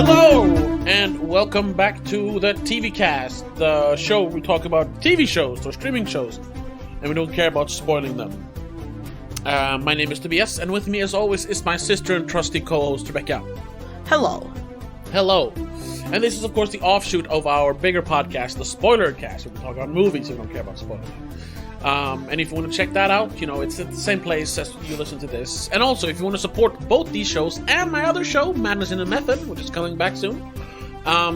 Hello, and welcome back to the TVcast, the show where we talk about TV shows or streaming shows, and we don't care about spoiling them. My name is Tobias, and with me as always is my sister and trusty co-host Rebecca. Hello. Hello. And this is of course the offshoot of our bigger podcast, the Spoiler Cast, where we talk about movies and we don't care about spoilers. And if you want to check that out, it's at the same place as you listen to this. And also, if you want to support both these shows and my other show, Madness in the Method, which is coming back soon,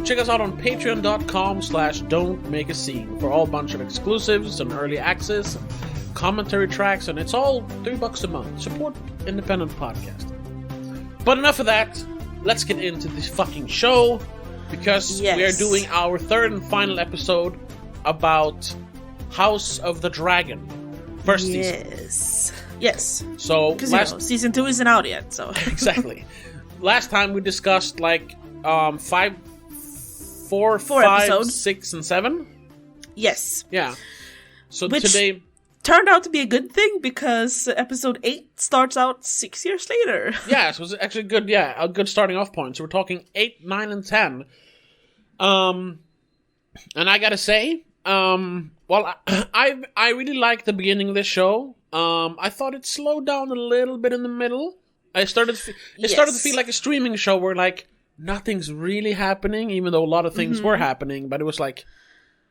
check us out on patreon.com/don'tmakeascene for all bunch of exclusives and early access and commentary tracks, and it's all $3 a month. Support independent podcast. But enough of that. Let's get into this fucking show, because we are doing our third and final episode about House of the Dragon. First season. Yes. So season 2 isn't out yet, so exactly. Last time we discussed four, five, episodes. 6, and 7. Yes. Yeah. So Which today turned out to be a good thing, because episode 8 starts out 6 years later. Yeah, so it was actually good. Yeah, a good starting off point. So we're talking 8, 9, and 10. And I gotta say, I really liked the beginning of this show. I thought it slowed down a little bit in the middle. It started to feel like a streaming show where nothing's really happening, even though a lot of things were happening. But it was like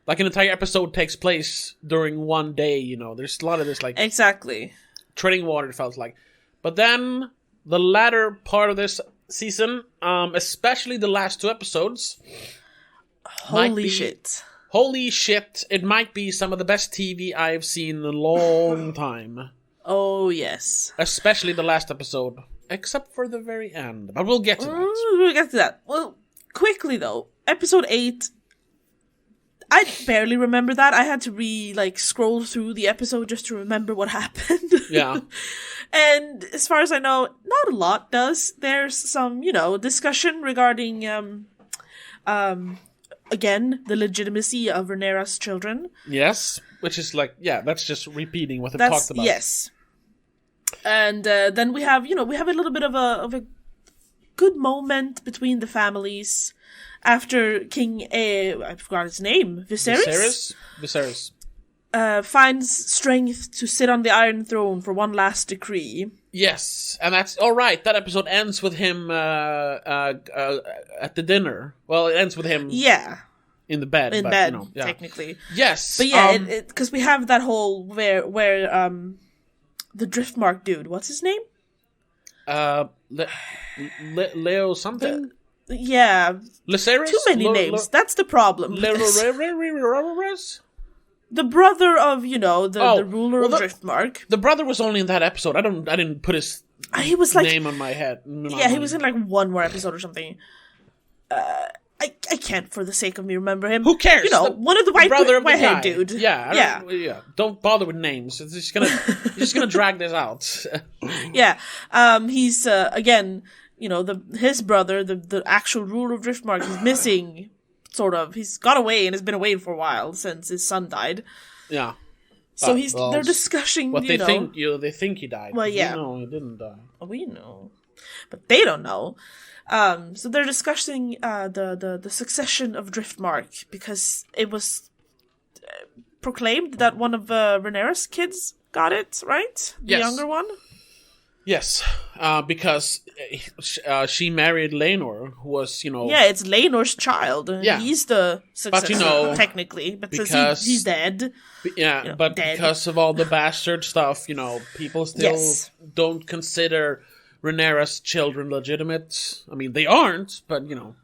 an entire episode takes place during one day. There's a lot of this exactly treading water. It felt like, but then the latter part of this season, especially the last 2 episodes, holy shit. Holy shit, it might be some of the best TV I've seen in a long time. Oh, yes. Especially the last episode. Except for the very end. But we'll get to that. We'll get to that. Well, quickly though. Episode 8, I barely remember that. I had to scroll through the episode just to remember what happened. Yeah. And as far as I know, not a lot does. There's some, discussion regarding, again, the legitimacy of Rhaenyra's children. Yes, which is that's just repeating what they've talked about. Yes. And then we have a little bit of a good moment between the families after King I forgot his name, Viserys, finds strength to sit on the Iron Throne for one last decree. Yes, and that's all right. That episode ends with him at the dinner. Well, it ends with him. Yeah. In the bed. Technically. Yes. But yeah, because we have that whole where the Driftmark dude, what's his name? Leo something? Yeah. Lysaris? Too many names. That's the problem. The brother of, the ruler of Driftmark. The brother was only in that episode. I didn't put his name on my head. He was in one more episode or something. I can't for the sake of me remember him. Who cares? One of the white-haired dude. Yeah. Don't bother with names. It's just gonna drag this out. Yeah. He's again, his brother, the actual ruler of Driftmark, is missing. Sort of. He's got away and has been away for a while since his son died. Yeah. So they're discussing what they think he died. Well, yeah. No, he didn't die. We know, but they don't know. So they're discussing the succession of Driftmark, because it was proclaimed that one of Rhaenyra's kids got it, right? The younger one? Yes, because she married Laenor, who was, Yeah, it's Laenor's child. Yeah. He's the successor, but, technically, but because he's dead. Yeah, but dead. Because of all the bastard stuff, people still don't consider Rhaenyra's children legitimate. I mean, they aren't, but Well,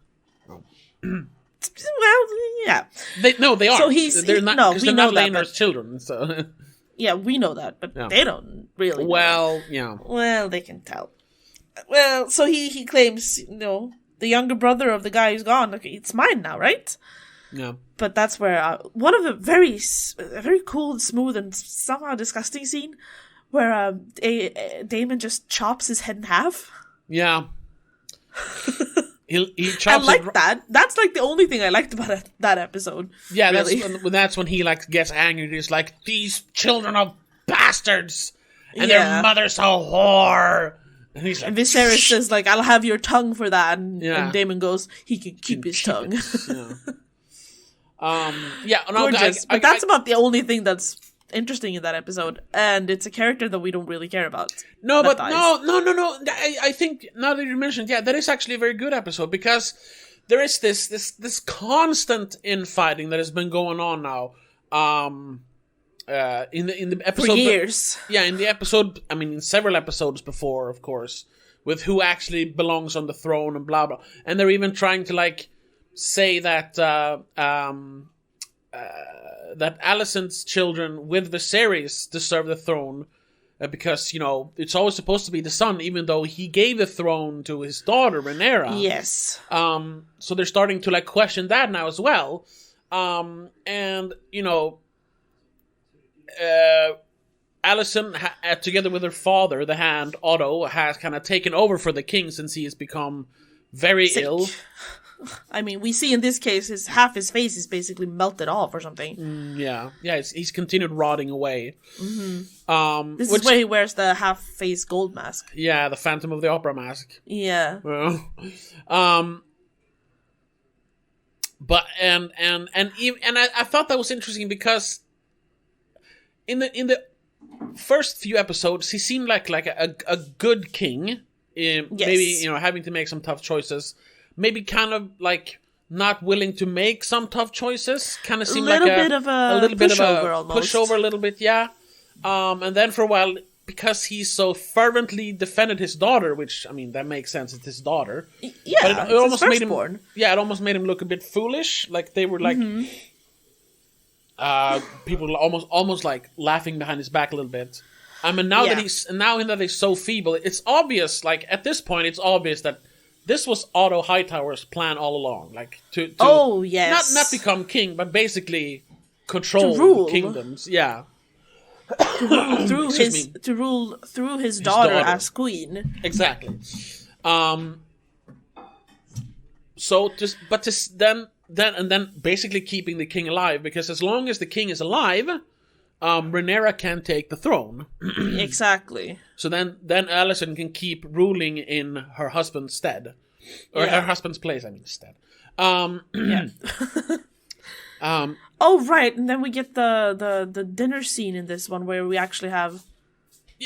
yeah. They aren't. So they're not Laenor's children. So yeah, we know that, but they don't really. Well, Well, they can tell. Well, so he claims, the younger brother of the guy who's gone. Okay, it's mine now, right? Yeah. But that's where one of the very cool, smooth, and somehow disgusting scene where Daemon just chops his head in half. Yeah. He chops. I like that. That's the only thing I liked about that episode. Yeah, really. that's when he gets angry. He's like, these children are bastards, and their mother's a whore. And he's like, And Viserys says, like, I'll have your tongue for that. And Daemon goes, he can keep his tongue. Gorgeous. But that's about the only thing that's interesting in that episode. And it's a character that we don't really care about. No. I think, now that you mentioned, that is actually a very good episode, because there is this constant infighting that has been going on now. In the episode for years. In the episode, I mean, in several episodes before, of course, with who actually belongs on the throne and blah blah. And they're even trying to like say that that Alicent's children with Viserys deserve the throne, because, you know, it's always supposed to be the son, even though he gave the throne to his daughter Rhaenyra. Yes. So they're starting to like question that now as well. And you know, Alicent, together with her father, the Hand, Otto, has kind of taken over for the king since he has become very ill. I mean, we see in this case, half his face is basically melted off or something. He's continued rotting away. Mm-hmm. This is where he wears the half-face gold mask. Yeah, the Phantom of the Opera mask. Yeah. But I thought that was interesting because in the first few episodes, he seemed like a good king. Maybe, you know, having to make some tough choices. Maybe kind of like not willing to make some tough choices. Kind of seemed like a little bit of a pushover, a little bit, yeah. And then for a while, because he so fervently defended his daughter, which, I mean, that makes sense. It's his daughter. Yeah, but it almost made him. Yeah, it almost made him look a bit foolish. Like they were like. Mm-hmm. People almost like laughing behind his back a little bit. I mean, now that he's so feeble, it's obvious. Like at this point, it's obvious that this was Otto Hightower's plan all along. Like to not become king, but basically control kingdoms. Yeah, to rule through his daughter as queen. Exactly. Then basically keeping the king alive, because as long as the king is alive, Rhaenyra can take the throne. Exactly. So then Alicent can keep ruling in her husband's stead, or her husband's place. I mean, stead. Oh right, and then we get the dinner scene in this one where we actually have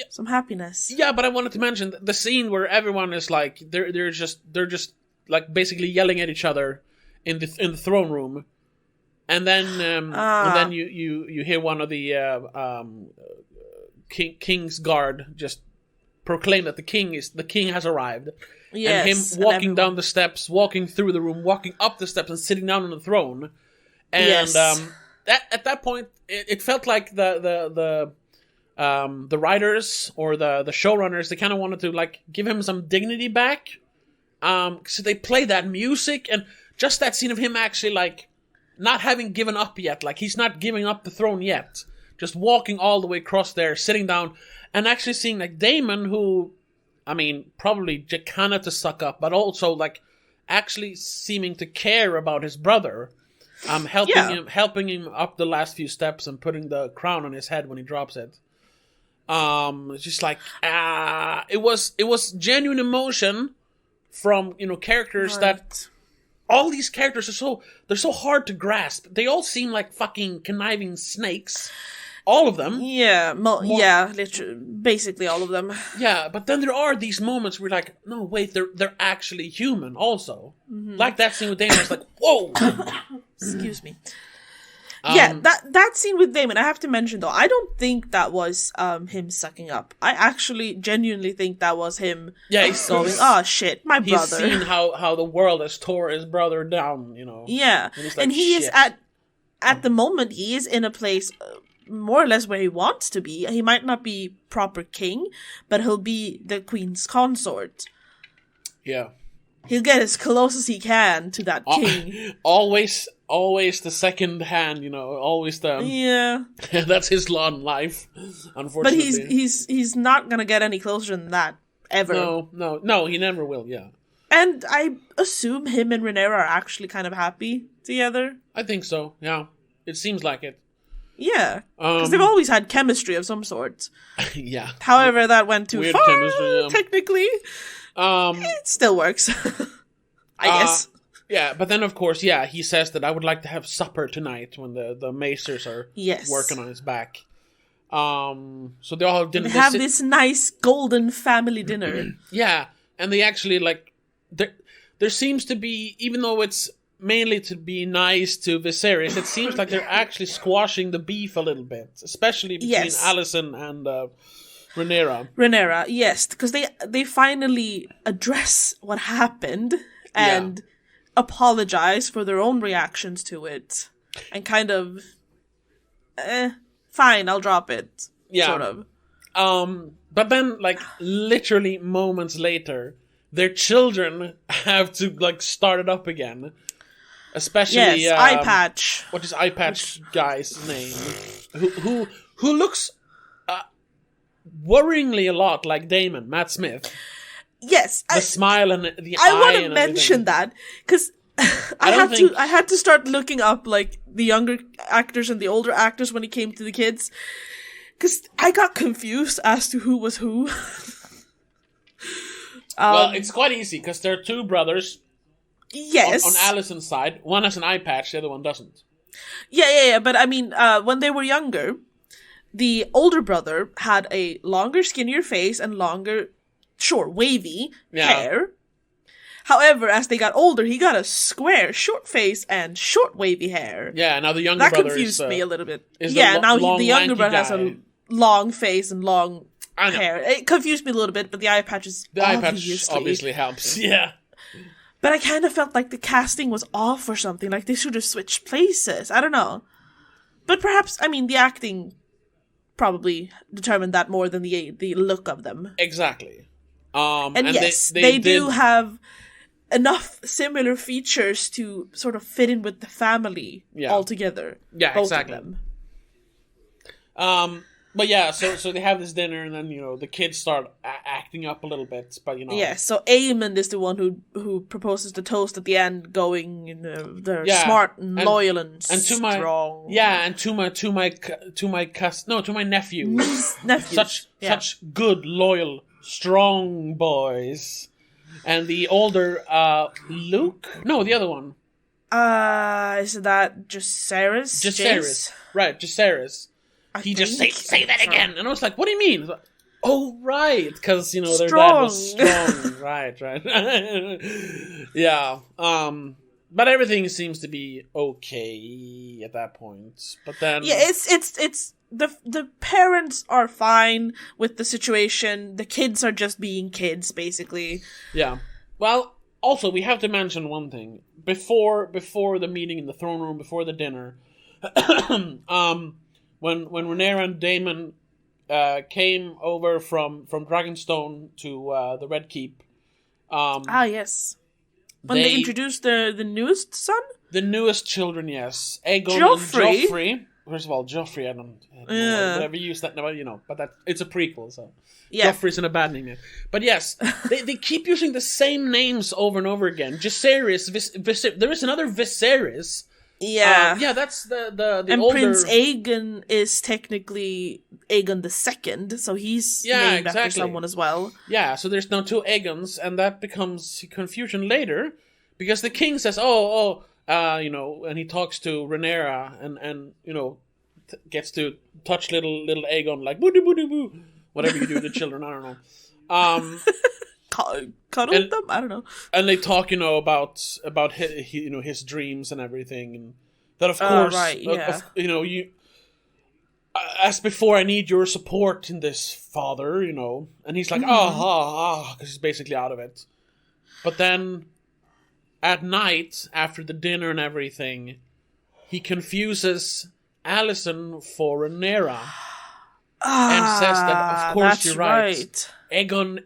some happiness. Yeah, but I wanted to mention the scene where everyone is like they're just like basically yelling at each other in the throne room, and then you hear one of the king's guard just proclaim that the king has arrived. Yes, and him walking down the steps, walking through the room, walking up the steps, and sitting down on the throne. And at that point, it felt like the writers or the showrunners, they kind of wanted to like give him some dignity back. So they play that music, and just that scene of him actually like not having given up yet, like he's not giving up the throne yet, just walking all the way across there, sitting down, and actually seeing like Daemon, who, I mean, probably kind of to suck up, but also like actually seeming to care about his brother, helping him up the last few steps and putting the crown on his head when he drops it. It's just like it was genuine emotion from, you know, characters that all these characters they're so hard to grasp. They all seem like fucking conniving snakes. All of them. Yeah, literally, basically all of them. Yeah, but then there are these moments where you're like, no, wait, they're actually human also. Mm-hmm. Like that scene with Daemon, it's like, whoa! Excuse me. That scene with Daemon, I have to mention though, I don't think that was him sucking up. I actually genuinely think that was him going, oh shit, my brother. He's seen how the world has tore his brother down, you know. Yeah, and he is at the moment, he is in a place more or less where he wants to be. He might not be proper king, but he'll be the queen's consort. Yeah. He'll get as close as he can to that king. Always the second hand, you know, always the... Yeah. That's his law in life, unfortunately. But he's not gonna get any closer than that, ever. No, he never will, yeah. And I assume him and Rhaenyra are actually kind of happy together. I think so, yeah. It seems like it. Yeah, because they've always had chemistry of some sort. Yeah. However, that went too Weird far, chemistry, yeah. technically. It still works, I guess. Yeah, but then of course, yeah, he says that I would like to have supper tonight when the macers are working on his back. So they all have dinner. They have this nice golden family dinner. Yeah, and they actually like there seems to be, even though it's mainly to be nice to Viserys, it seems like they're actually squashing the beef a little bit, especially between Alicent and Rhaenyra. Yes, because they finally address what happened and apologize for their own reactions to it, and kind of, fine, I'll drop it. Yeah. Sort of. But then, like, literally moments later, their children have to, like, start it up again. Especially, Eye Patch. What is Eye Patch guy's name? Who looks worryingly a lot like Daemon, Matt Smith. Yes. The smile and the eye. I want to mention that, because I had to start looking up, like, the younger actors and the older actors when it came to the kids, because I got confused as to who was who. Well, it's quite easy, because there are two brothers. Yes. On Alicent's side, one has an eye patch, the other one doesn't. Yeah. But I mean, when they were younger, the older brother had a longer, skinnier face and longer, wavy hair. However, as they got older, he got a square, short face and short, wavy hair. Yeah, now the younger brother confused me a little bit. Now the younger brother has a long face and long hair. It confused me a little bit, but the eye patch obviously helps. Yeah. But I kind of felt like the casting was off or something. Like they should have switched places. I don't know. But perhaps, I mean, the acting probably determined that more than the look of them. Exactly. And yes, they do have enough similar features to sort of fit in with the family altogether. Yeah, both exactly. Of them. But yeah, so they have this dinner, and then the kids start acting up a little bit. But yeah. So Aemond is the one who proposes the toast at the end, going, they're smart and loyal and strong. To my nephew. Such good, loyal, strong boys. And the older Luke? No, the other one. Is that Jacaerys? Jacaerys. Right, Jacaerys. He just say that again. And I was like, what do you mean? Like, oh, right. Because, their dad was strong. Right. Yeah. But everything seems to be okay at that point. But then... Yeah, it's the parents are fine with the situation. The kids are just being kids, basically. Yeah. Well, also, we have to mention one thing. Before the meeting in the throne room, before the dinner... When Rhaenyra and Daemon came over from Dragonstone to the Red Keep. Yes. When they introduced the newest son? The newest children, yes. Aegon Joffrey. and Joffrey. First of all, Joffrey, I don't know whatever you use that, but it's a prequel, so. Yeah. Joffrey's in a bad name yet. But yes, they keep using the same names over and over again. Jacaerys, there is another Viserys. Yeah. That's the and older... Prince Aegon is technically Aegon II, so he's named after someone as well. Yeah, so there's now two Aegons, and that becomes confusion later, because the king says, and he talks to Rhaenyra, and gets to touch little Aegon, like, boo-doo-boo-doo-boo, whatever you do to children, I don't know. Cuddle with them? I don't know. And they talk, about his dreams and everything, and that of course, you. As before, I need your support in this, father. And he's like, because he's basically out of it. But then, at night after the dinner and everything, he confuses Alicent for Rhaenyra. And says that, of course, you're right. Aegon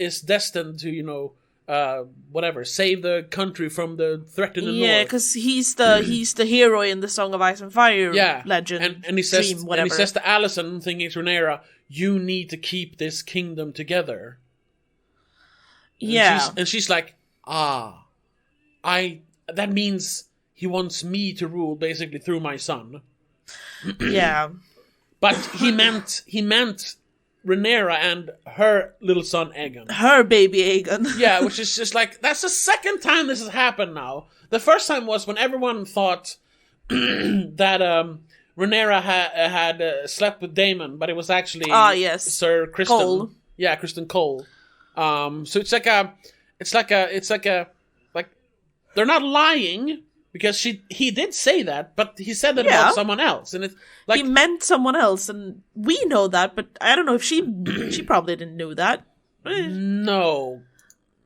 is destined to, save the country from the threat in the north. Yeah, because he's the hero in the Song of Ice and Fire legend. And he says, to Alicent, thinking it's Rhaenyra, you need to keep this kingdom together. And she's like, that means he wants me to rule basically through my son. Yeah. But he meant Rhaenyra and her little son Aegon. Her baby Aegon. Yeah, which is just like, that's the second time this has happened now. The first time was when everyone thought that Rhaenyra had slept with Daemon, but it was actually Sir Criston. Cole. Yeah, Criston Cole. So it's like they're not lying, because he did say that, but he said that about someone else, and it's like he meant someone else, and we know that, but I don't know if she probably didn't know that. No,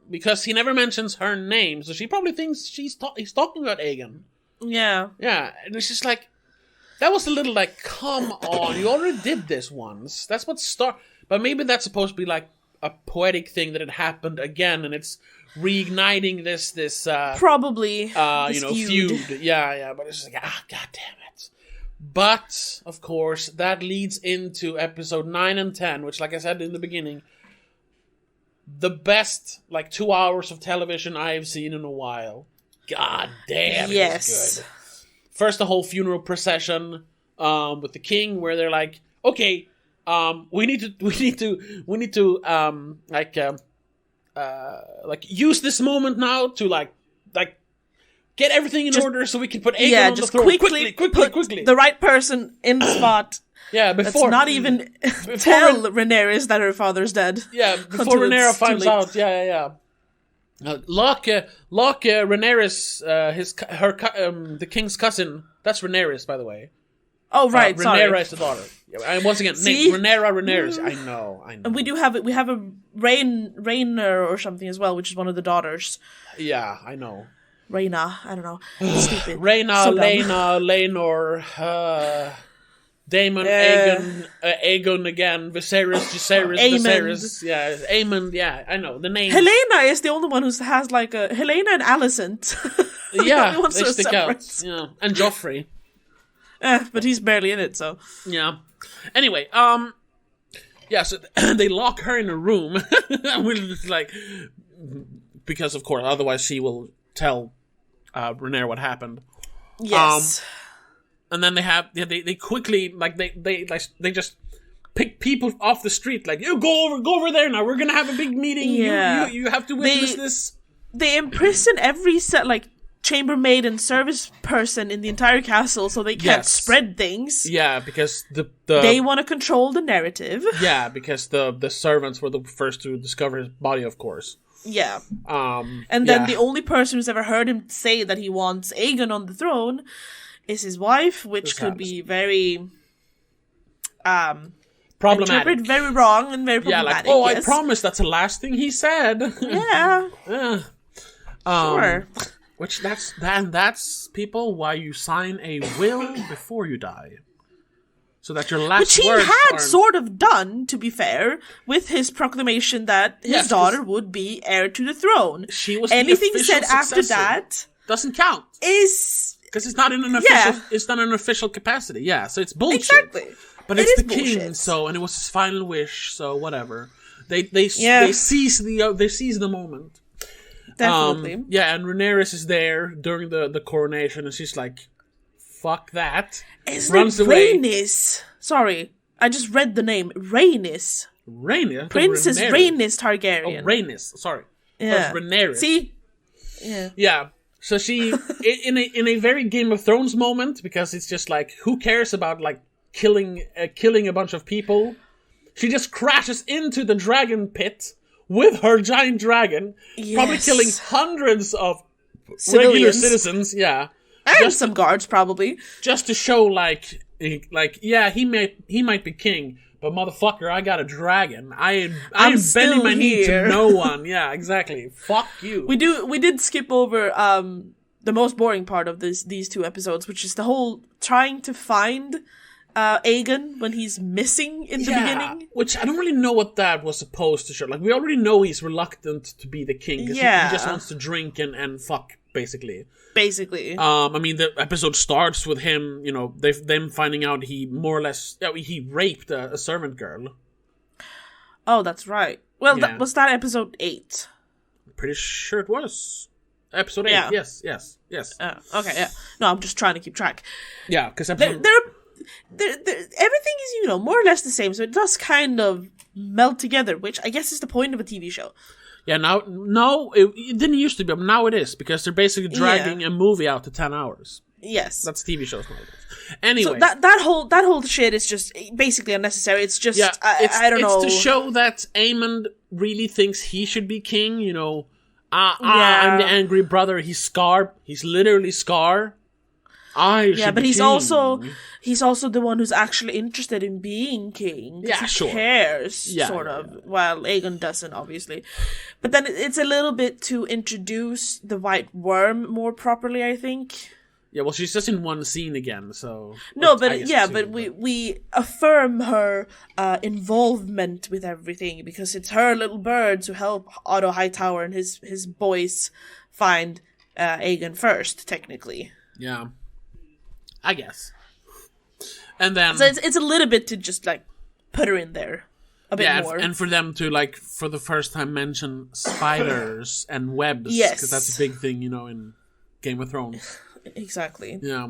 because he never mentions her name, so she probably thinks he's talking about Aegon. Yeah, and it's just like, that was a little like, come on, you already did this once. That's what but maybe that's supposed to be like a poetic thing that had happened again, and it's reigniting this probably feud. Yeah, but it's just like, god damn it. But of course that leads into episode 9 and 10, which, like I said in the beginning, the best 2 hours of television I've seen in a while. God damn, it was good. First, the whole funeral procession with the king, where they're like, okay, we need to use this moment now to get everything in order so we can put Aegon on the throne quickly. The right person in the spot. Yeah, before let's not even tell Rhaenyra that her father's dead. Yeah, before Rhaenyra finds out. Yeah. Lock Rhaenyra's the king's cousin. That's Rhaenyra's, by the way. Oh right, Rhaenyra is the daughter. Yeah, and once again, Rhaenyra's. I know. And we have a Rhaenyra or something as well, which is one of the daughters. Yeah, I know. Rhaena, I don't know. Stupid. Rhaena, so Lena, Laenor, Daemon, Aegon again, Viserys, yeah, aemond, yeah, I know the name. Helena is the only one who has Helena and Alicent. Yeah, they stick out. Yeah, and Joffrey. But he's barely in it, so. Yeah. Anyway, so they lock her in a room. Because of course, otherwise she will tell Rhaenyra what happened. Yes. And then they quickly they just pick people off the street, you go over there now. We're gonna have a big meeting. Yeah. You have to witness this. They imprison every chambermaid and service person in the entire castle, so they can't spread things. Yeah, because they want to control the narrative. Yeah, because the servants were the first to discover his body, of course. Yeah. And then the only person who's ever heard him say that he wants Aegon on the throne is his wife, which could be very problematic. Interpreted very wrong and very problematic. Yeah, I promise that's the last thing he said. Yeah. Sure. Which that's people why you sign a will before you die. So that your last words Which he had sort of done, to be fair, with his proclamation that his daughter would be heir to the throne. She was anything the official said after successor. That doesn't count. Because it's not in an official it's not an official capacity. Yeah, so it's bullshit. Exactly. But it's the king, and it was his final wish, so whatever. They seize the moment. Definitely. And Rhaenyra is there during the coronation, and she's like, fuck that. Runs away. Rhaenys. Sorry, I just read the name. Rhaenys. Rhaenys? Princess Rhaenys Targaryen. Oh, Rhaenys. Sorry. Yeah. Rhaenyra. See? Yeah. Yeah. So she, in a very Game of Thrones moment, because it's just who cares about killing a bunch of people? She just crashes into the dragon pit with her giant dragon, probably killing hundreds of regular citizens. Yeah. And some guards, probably. Just to show, he might be king, but motherfucker, I got a dragon. I'm bending my knee to no one. Yeah, exactly. Fuck you. We did skip over the most boring part of these two episodes, which is the whole trying to find Aegon when he's missing in the beginning. Which I don't really know what that was supposed to show. We already know he's reluctant to be the king, because he just wants to drink and fuck, basically. I mean, the episode starts with him, them finding out he more or less, he raped a servant girl. Oh, that's right. Well, was that episode 8? I'm pretty sure it was. Episode 8, yes. Okay, yeah. No, I'm just trying to keep track. Yeah, because there everything is, more or less the same. So it does kind of melt together, which I guess is the point of a TV show. Yeah, no, it didn't used to be, but now it is, because they're basically dragging a movie out to 10 hours. Yes. That's TV shows nowadays. Anyway. So that whole shit is just basically unnecessary. It's just, I don't know. It's to show that Aemond really thinks he should be king, I'm the angry brother, he's Scar. He's literally Scar. But he's also the one who's actually interested in being king. Yeah, he sure. cares, sort of. Well, Aegon doesn't, obviously. But then it's a little bit to introduce the White Worm more properly, I think. Yeah, well, she's just in one scene again, so... No, but we affirm her involvement with everything, because it's her little birds who help Otto Hightower and his boys find Aegon first, technically. Yeah. I guess. And then... So it's a little bit to just, put her in there a bit more. And for them to, for the first time mention spiders and webs. Yes. Because that's a big thing, in Game of Thrones. Exactly. Yeah.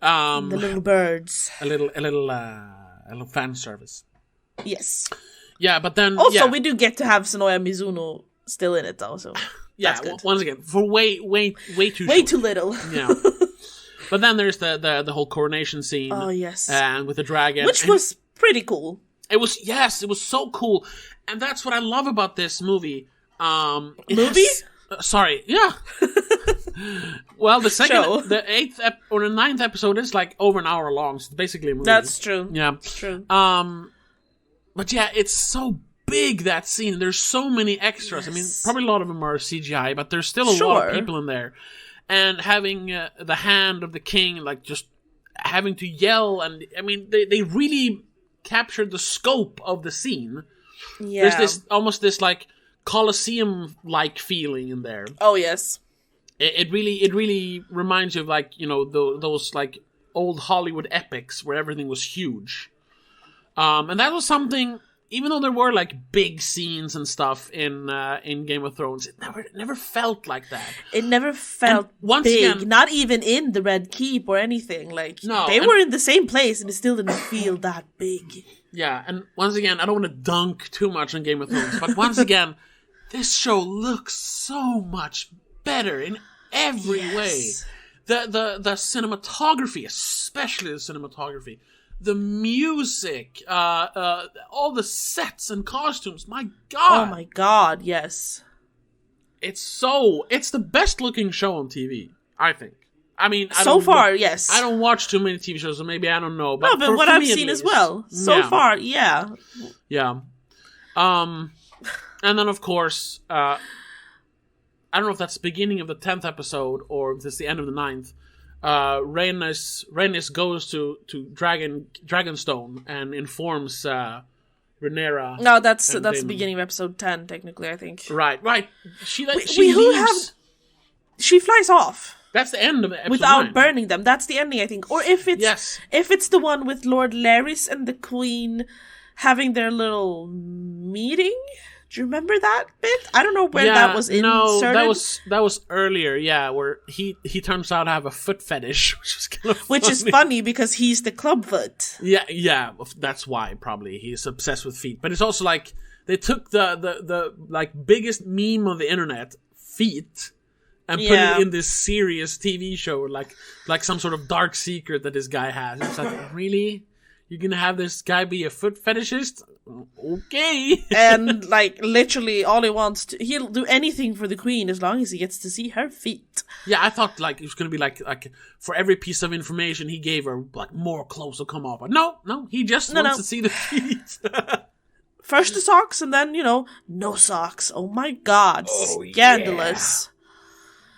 The little birds. A little fan service. Yes. Yeah, but then... Also, we do get to have Sonoya Mizuno still in it, though, so... Yeah, once again, for way too Way too little. Yeah. But then there's the whole coronation scene. Oh, yes. And with the dragon. Which was pretty cool. It was so cool. And that's what I love about this movie. Movie? Sorry, yeah. Well, the eighth or the ninth episode is over an hour long, so it's basically a movie. That's true. Yeah. True. But yeah, it's so big, that scene. There's so many extras. Yes. I mean, probably a lot of them are CGI, but there's still a lot of people in there. And having the hand of the king, just having to yell, and I mean, they really captured the scope of the scene. Yeah. There's almost this Colosseum-like feeling in there. Oh yes. It really reminds you of those old Hollywood epics where everything was huge. And that was something. Even though there were big scenes and stuff in Game of Thrones, it never felt like that. It never felt big, again, not even in the Red Keep or anything. They were in the same place and it still didn't feel that big. Yeah, and once again, I don't want to dunk too much on Game of Thrones, but once again, this show looks so much better in every way. The cinematography, especially the cinematography. The music, all the sets and costumes, my God. Oh my God, yes. It's the best looking show on TV, I think. I mean, so far, yes. I don't watch too many TV shows, so maybe I don't know. But what I've seen as well. So far, yeah. Yeah. And then, of course, I don't know if that's the beginning of the 10th episode or if it's the end of the 9th. Rhaenys goes to Dragonstone and informs Rhaenyra. No, that's the beginning of episode 10, technically, I think. Right. She flies off. That's the end of episode without 9. Burning them. That's the ending, I think. Or if it's the one with Lord Larys and the Queen having their little meeting. Do you remember that bit? I don't know where that was inserted. No, that was earlier, where he turns out to have a foot fetish, which is kind of funny. Which is funny because he's the clubfoot. Yeah, that's why probably he's obsessed with feet. But it's also they took the biggest meme on the internet, feet, and put it in this serious TV show, like some sort of dark secret that this guy has. It's really? You're gonna have this guy be a foot fetishist? Okay. And literally all he wants to, he'll do anything for the Queen as long as he gets to see her feet. Yeah, I thought it was gonna be like for every piece of information he gave her, more clothes will come off. But no, he just wants to see the feet. First the socks and then, no socks. Oh my God. Scandalous. Yeah.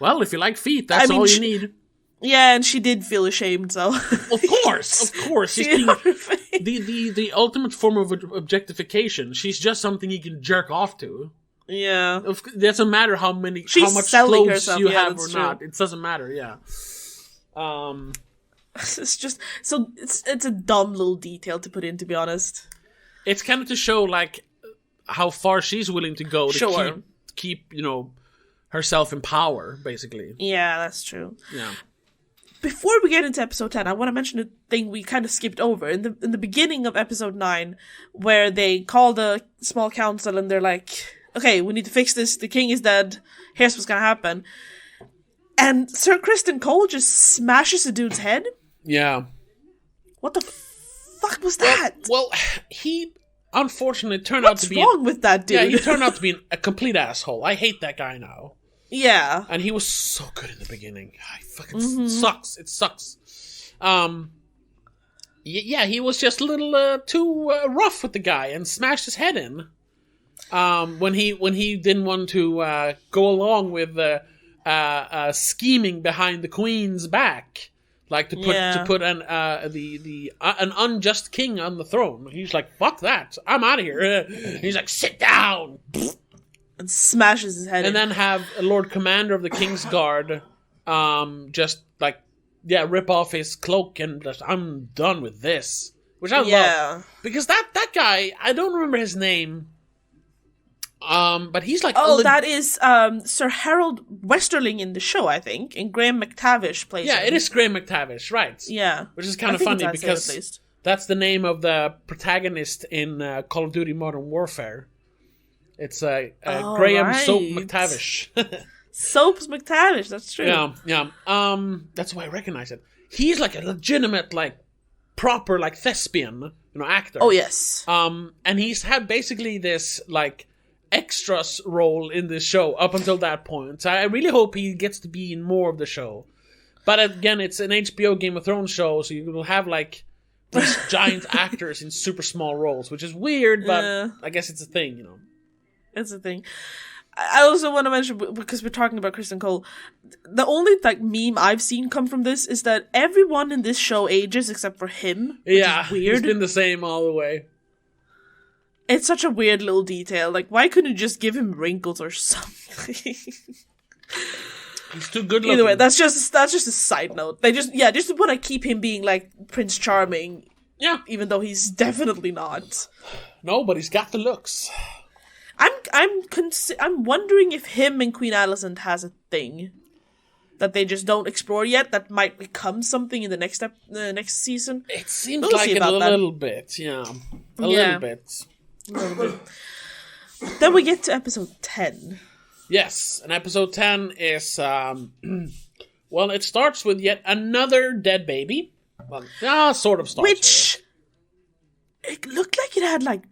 Well, if you like feet, that's all you need. Yeah, and she did feel ashamed, so... Of course. She's the ultimate form of objectification. She's just something you can jerk off to. Yeah. It doesn't matter how much clothes herself. You have or not. It doesn't matter, yeah. It's just... So, it's a dumb little detail to put in, to be honest. It's kind of to show, how far she's willing to go to keep herself in power, basically. Yeah, that's true. Yeah. before we get into episode 10, I want to mention a thing we kind of skipped over in the beginning of episode 9, where they call the small council and they're like, okay, we need to fix this. The king is dead. Here's what's gonna happen. And Sir Criston Cole just smashes a dude's head. Yeah. What the fuck was that? Well, he unfortunately turned out to be... What's wrong with that dude? Yeah, he turned out to be a complete asshole. I hate that guy now. Yeah. And he was so good in the beginning. It fucking sucks. It sucks. Yeah, he was just a little too rough with the guy and smashed his head in. When he didn't want to go along with scheming behind the queen's back, like to put an unjust king on the throne. He's like, fuck that, I'm out of here. He's like, sit down, and smashes his head. And then have a Lord Commander of the King's Guard, just like, rip off his cloak and just, I'm done with this, which I love, because that guy, I don't remember his name. But he's like... Oh, that is Sir Harold Westerling in the show, I think. And Graham McTavish plays him. It is Graham McTavish, right. Yeah. Which is kind of funny because that's the name of the protagonist in Call of Duty Modern Warfare. It's Graham Soap McTavish. Soaps McTavish, that's true. Yeah. That's why I recognize it. He's like a legitimate, like, proper, like, thespian, actor. Oh, yes. And he's had basically this, like... extras role in this show up until that point. So I really hope he gets to be in more of the show. But again, it's an HBO Game of Thrones show, so you will have like these giant actors in super small roles, which is weird, but I guess it's a thing, It's a thing. I also want to mention, because we're talking about Criston Cole, the only like meme I've seen come from this is that everyone in this show ages except for him. Which is weird. He's been the same all the way. It's such a weird little detail. Like, why couldn't you just give him wrinkles or something? He's too good looking. Either way, that's just a side note. They just want to keep him being like Prince Charming. Yeah. Even though he's definitely not. No, but he's got the looks. I'm wondering if him and Queen Alicent has a thing that they just don't explore yet that might become something in the next season. It seems like it a little bit, yeah. A little bit. Then we get to episode 10. Yes, and episode 10 is, well, it starts with yet another dead baby. Well, sort of starts Which, it looked like it had, like,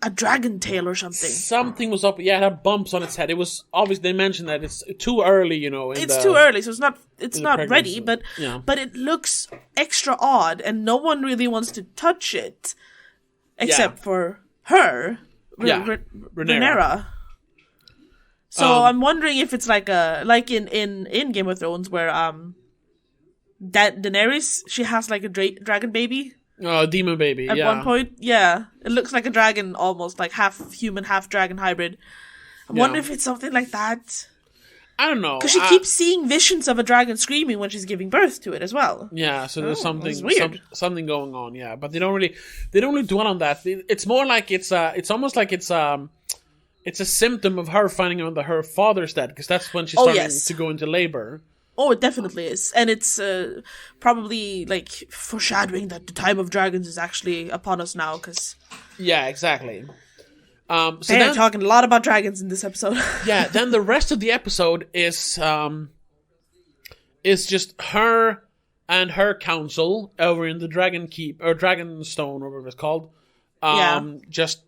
a dragon tail or something. Something was up, it had bumps on its head. It was, obviously, they mentioned that it's too early, It's too early, so it's not ready, but it looks extra odd, and no one really wants to touch it, except for her, Rhaenyra. So I'm wondering if it's like in Game of Thrones where that Daenerys, she has like a dragon baby. Oh, demon baby. At one point, it looks like a dragon, almost like half human, half dragon hybrid. I wonder if it's something like that. I don't know, because she keeps seeing visions of a dragon screaming when she's giving birth to it as well. Yeah, so there's something going on. Yeah, but they don't really dwell on that. It's more like it's almost like it's a symptom of her finding out that her father's dead, because that's when she's starting to go into labor. Oh, it definitely is, and it's probably like foreshadowing that the time of dragons is actually upon us now. Because exactly. So they're talking a lot about dragons in this episode. Then the rest of the episode is just her and her council over in the Dragon Keep, or Dragon Stone, or whatever it's called. Just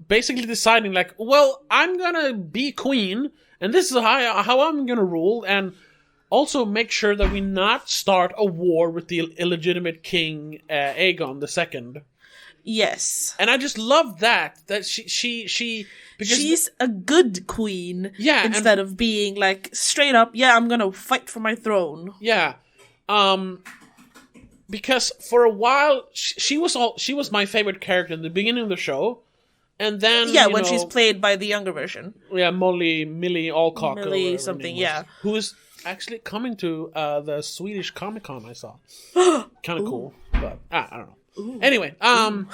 basically deciding, like, well, I'm gonna be queen, and this is how I'm gonna rule, and also make sure that we not start a war with the illegitimate king, Aegon II. Yes. And I just love that she because she's a good queen. Yeah. Instead of being like straight up, I'm gonna fight for my throne. Yeah. Because for a while she was my favorite character in the beginning of the show. And then when she's played by the younger version. Yeah, Millie Alcock. Millie something, who is actually coming to the Swedish Comic-Con I saw. Kind of cool. But I don't know. Ooh. Anyway, but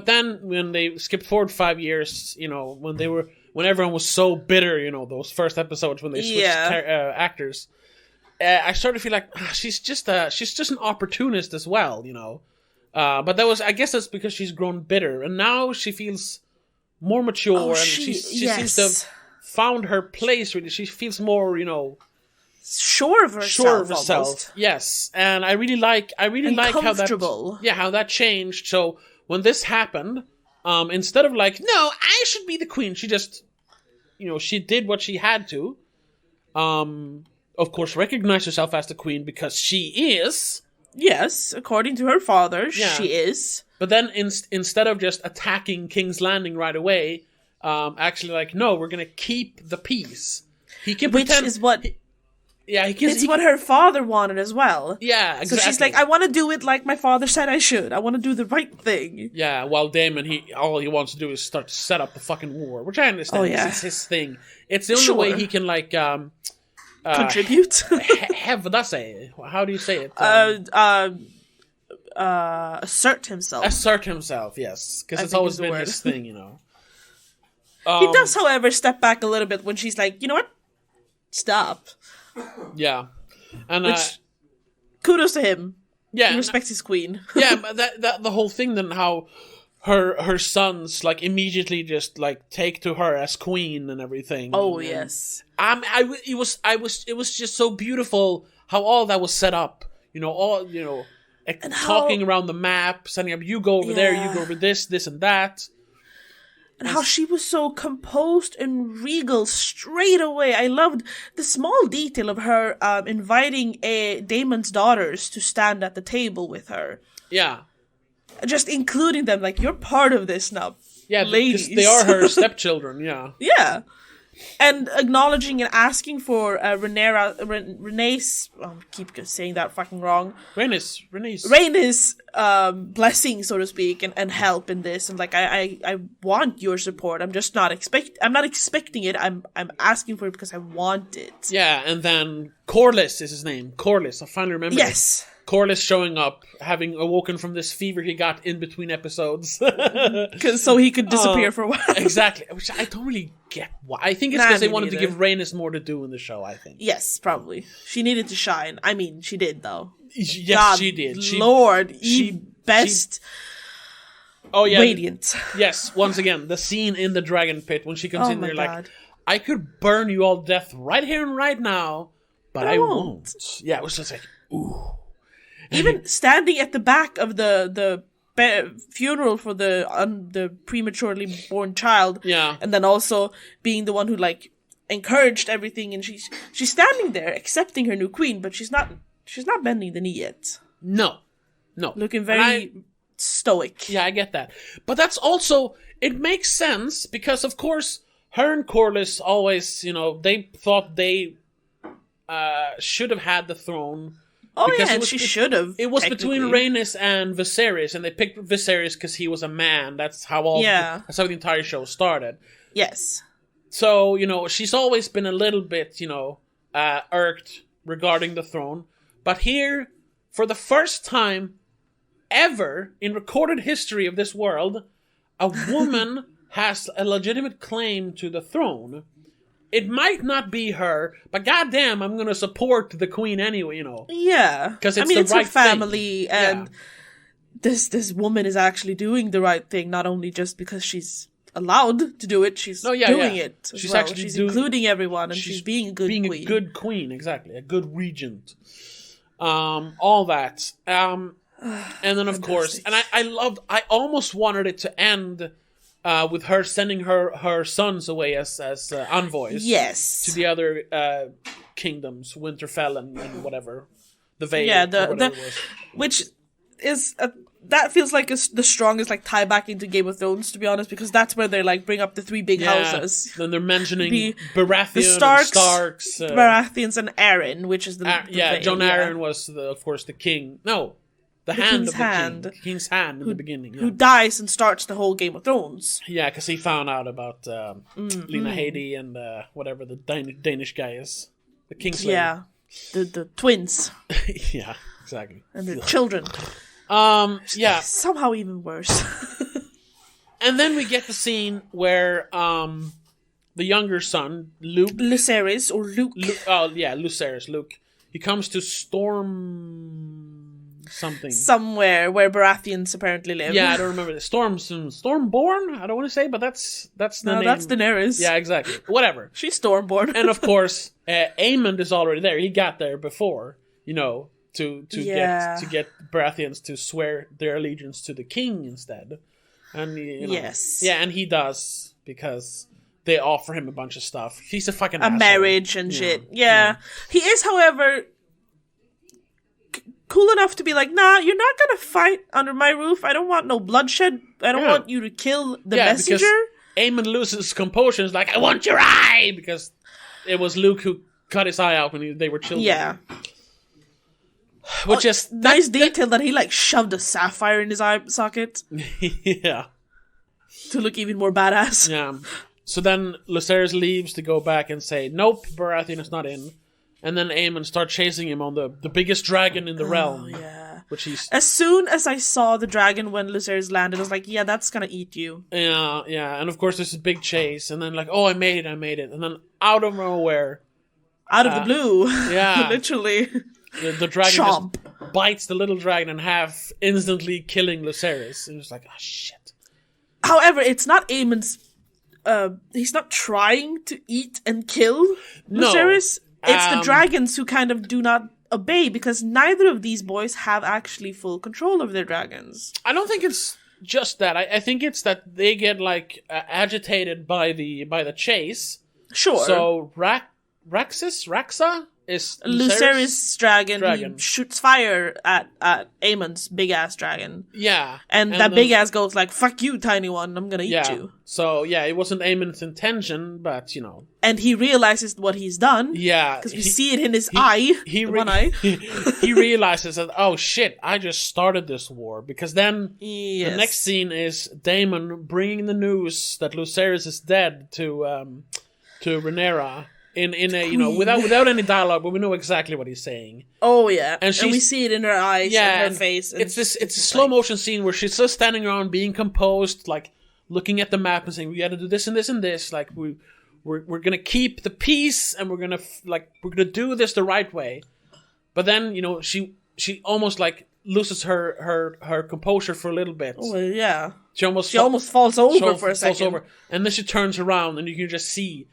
then when they skipped forward 5 years, when everyone was so bitter, those first episodes when they switched actors, I started to feel like she's just an opportunist as well, you know. But I guess that's because she's grown bitter, and now she feels more mature, and she seems to have found her place. Really, she feels more, you know, sure of herself. Almost. Yes, and I really like how that changed. So when this happened, instead of like, no, I should be the queen, she just, you know, she did what she had to. Of course, recognize herself as the queen because she is. Yes, according to her father, she is. But then instead of just attacking King's Landing right away, actually like, no, we're gonna keep the peace. He can pretend. Which is what... It's what her father wanted as well. Yeah, exactly. So she's like, I want to do it like my father said I should. I want to do the right thing. Yeah, while Daemon, all he wants to do is start to set up the fucking war, which I understand. It's his thing. It's the only way he can, like, contribute? How do you say it? Assert himself. Assert himself, yes. Because it's always been his thing, you know. He does, however, step back a little bit when she's like, you know what? Stop. Yeah. And which, kudos to him. Yeah. He respects his queen. Yeah, but that the whole thing then, how her sons like immediately just like take to her as queen and everything. Oh, yes. It was just so beautiful how all that was set up. You know, all, you know, and talking around the map, setting up, you go over there, you go over this and that. And how she was so composed and regal straight away. I loved the small detail of her inviting Daemon's daughters to stand at the table with her. Yeah. Just including them, like, you're part of this now. Yeah, ladies. Because they are her stepchildren, yeah. Yeah. And acknowledging and asking for Renee's... I keep saying that fucking wrong. Rhaenys blessing, so to speak, and help in this. And like, I want your support. I'm just not expecting it. I'm asking for it because I want it. Yeah, and then Corlys is his name. Corlys, I finally remember. Yes. Corlys showing up, having awoken from this fever he got in between episodes. So he could disappear for a while. Exactly, which I don't really get why. I think it's because they wanted to give Rhaenys more to do in the show, I think. Yes, probably. She needed to shine. I mean, she did, though. Yes, God, she did. Radiant. Yes, once again, the scene in the dragon pit when she comes in there like, I could burn you all to death right here and right now, but I won't. Yeah, it was just like, ooh. Even standing at the back of the funeral for the prematurely born child, and then also being the one who like encouraged everything, and she's standing there accepting her new queen, but she's not bending the knee yet. No, looking very stoic. Yeah, I get that, but that's also, it makes sense because of course her and Corlys always, you know, they thought they should have had the throne. Oh, because yeah, and she should have. It was between Rhaenys and Viserys, and they picked Viserys because he was a man. That's how that's how the entire show started. Yes. So, you know, she's always been a little bit, you know, irked regarding the throne. But here, for the first time ever in recorded history of this world, a woman has a legitimate claim to the throne. It might not be her, but goddamn, I'm gonna support the queen anyway, you know. Yeah, because it's her family, and this woman is actually doing the right thing. Not only just because she's allowed to do it, she's doing it. She's actually including everyone, and she's being a good queen. Being a good queen, exactly, a good regent. All that, and then of course, and I almost wanted it to end. With her sending her sons away as envoys, to the other kingdoms, Winterfell and whatever, the Vale, which is that feels like the strongest like tie back into Game of Thrones, to be honest, because that's where they like bring up the three big houses. Then they're mentioning Baratheon, the Starks, Baratheons, and Arryn, which is the Vale, Jon Arryn was of course the king. No. The King's hand in the beginning. Who dies and starts the whole Game of Thrones. Yeah, because he found out about Lena Headey and whatever the Danish guy is. The Kingslayer. Yeah, the twins. Yeah, exactly. And their children. Yeah. Somehow even worse. And then we get the scene where the younger son, Luke... Lucerys, or Luke. Lucerys, Luke. he comes to Storm something. Somewhere where Baratheons apparently live. Yeah, I don't remember the Stormborn. I don't want to say, but that's the name. That's Daenerys. Yeah, exactly. Whatever. She's Stormborn. And of course, Aemond is already there. He got there before, to get Baratheons to swear their allegiance to the king instead. And yes, yeah, and he does because they offer him a bunch of stuff. He's a fucking asshole. Marriage and shit. Yeah, he is, however, cool enough to be like, nah, you're not gonna fight under my roof. I don't want no bloodshed. I don't want you to kill the messenger. Aemond loses his composure. He's like, I want your eye, because it was Luke who cut his eye out when they were children. Yeah. Which is nice detail that he like shoved a sapphire in his eye socket. Yeah. To look even more badass. Yeah. So then Lucerys leaves to go back and say, nope, Baratheon is not in. And then Aemond starts chasing him on the biggest dragon in the realm. Yeah. Which he's... As soon as I saw the dragon when Lucerys landed, I was like, yeah, that's gonna eat you. Yeah, yeah. And of course there's a big chase. And then like, oh, I made it. And then out of nowhere... Out of the blue. Yeah. Literally. The dragon just bites the little dragon in half, instantly killing Lucerys. And it's like, oh, shit. However, it's not Aemond's... he's not trying to eat and kill Lucerys. It's the dragons who kind of do not obey, because neither of these boys have actually full control of their dragons. I don't think it's just that. I think it's that they get, like, agitated by the chase. Sure. So, Raxa is Lucerys' dragon. He shoots fire at Aemon's big-ass dragon. Yeah. And that big-ass goes like, fuck you, tiny one, I'm gonna eat you. So, yeah, it wasn't Aemond's intention, but, And he realizes what he's done. Yeah. Because we see it in his eye. One eye. He realizes that, oh shit, I just started this war. Because then the next scene is Daemon bringing the news that Lucerys is dead to Rhaenyra. In a without any dialogue, but we know exactly what he's saying. Oh yeah, and we see it in her eyes, and her face. And it's a slow motion scene where she's just standing around, being composed, like looking at the map and saying, "We got to do this and this and this. Like we're gonna keep the peace, and we're gonna do this the right way." But then she almost like loses her composure for a little bit. Oh yeah, she almost falls over for a second, and then she turns around, and you can just see.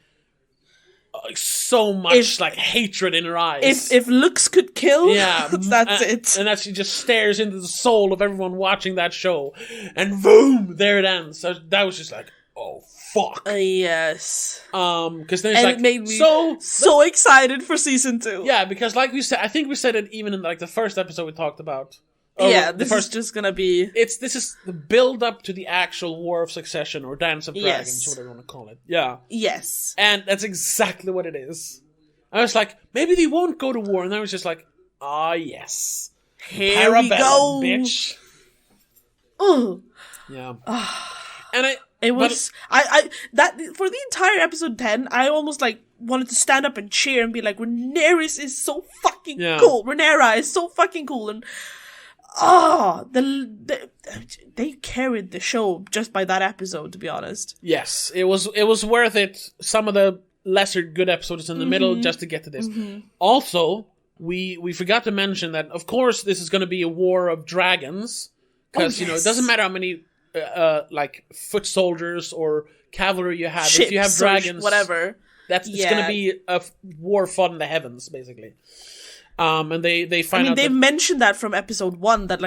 So much hatred in her eyes. If looks could kill, that's it. And that she just stares into the soul of everyone watching that show, and boom, there it ends. So that was just like, oh fuck. Yes. Because then it made me so excited for season 2. Yeah, because like we said, I think we said it even in like the first episode we talked about. This is just gonna be... This is the build-up to the actual War of Succession, or Dance of Dragons, whatever you want to call it. Yeah. Yes. And that's exactly what it is. I was like, maybe they won't go to war, and I was just like, yes. Here we go! Bitch. Ugh. Yeah. And that for the entire episode 10, I almost like wanted to stand up and cheer and be like, Rhaenyra is so fucking cool. Rhaenyra is so fucking cool, and they carried the show just by that episode, to be honest. Yes, it was worth it. Some of the lesser good episodes in the middle just to get to this. Mm-hmm. Also, we forgot to mention that, of course, this is going to be a war of dragons, because it doesn't matter how many like foot soldiers or cavalry you have. Ships, if you have dragons, whatever, it's going to be a war fought in the heavens, basically. And they find out. They mentioned that from episode 1 that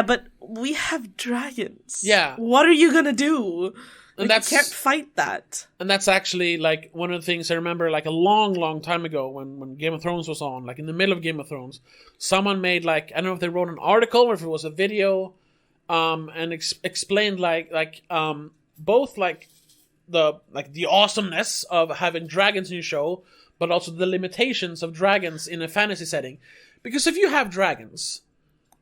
but we have dragons. Yeah. What are you gonna do? And you can't fight that. And that's actually like one of the things I remember, like a long, long time ago when Game of Thrones was on, like in the middle of Game of Thrones, someone made I don't know if they wrote an article or if it was a video, and explained both the awesomeness of having dragons in your show, but also the limitations of dragons in a fantasy setting. Because if you have dragons,